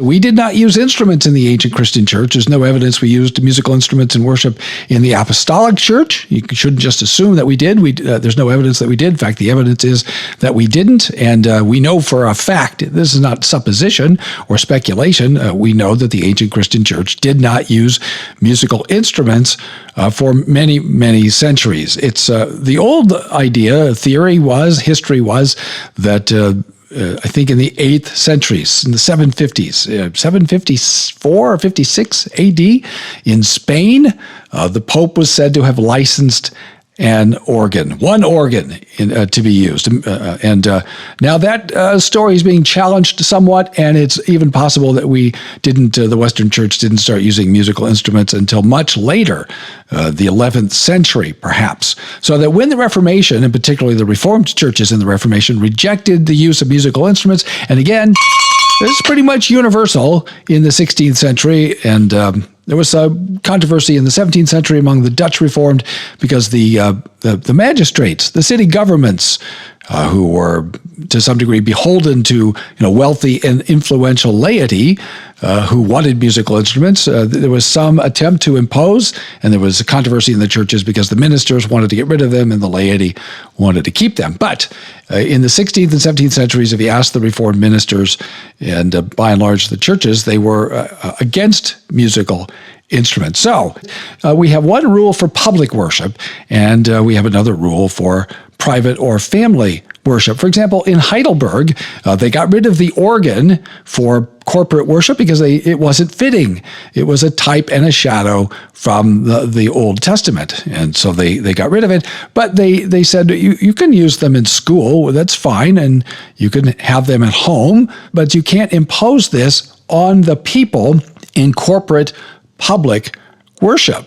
We did not use instruments in the ancient Christian church. There's no evidence we used musical instruments in worship in the apostolic church. You shouldn't just assume that we did. There's no evidence that we did. In fact, the evidence is that we didn't. And we know for a fact, this is not supposition or speculation, we know that the ancient Christian church did not use musical instruments for many, many centuries. It's the old idea, history was that I think in the 8th centuries, in the 750s, 754 or 56 AD, in Spain, the Pope was said to have licensed one organ to be used. Now that story is being challenged somewhat, and it's even possible that the Western Church didn't start using musical instruments until much later, the 11th century, perhaps. So that when the Reformation, and particularly the Reformed churches in the Reformation, rejected the use of musical instruments, and again, this is pretty much universal in the 16th century, and there was a controversy in the 17th century among the Dutch Reformed because the magistrates, the city governments, who were to some degree beholden to wealthy and influential laity who wanted musical instruments, there was some attempt to impose, and there was a controversy in the churches because the ministers wanted to get rid of them and the laity wanted to keep them. But in the 16th and 17th centuries, if you asked the Reformed ministers, and by and large the churches, they were against musical instruments. So we have one rule for public worship, and we have another rule for private or family worship. For example, in Heidelberg, they got rid of the organ for corporate worship because it wasn't fitting. It was a type and a shadow from the Old Testament, and so they got rid of it. But they said, you can use them in school, that's fine, and you can have them at home, but you can't impose this on the people in corporate public worship.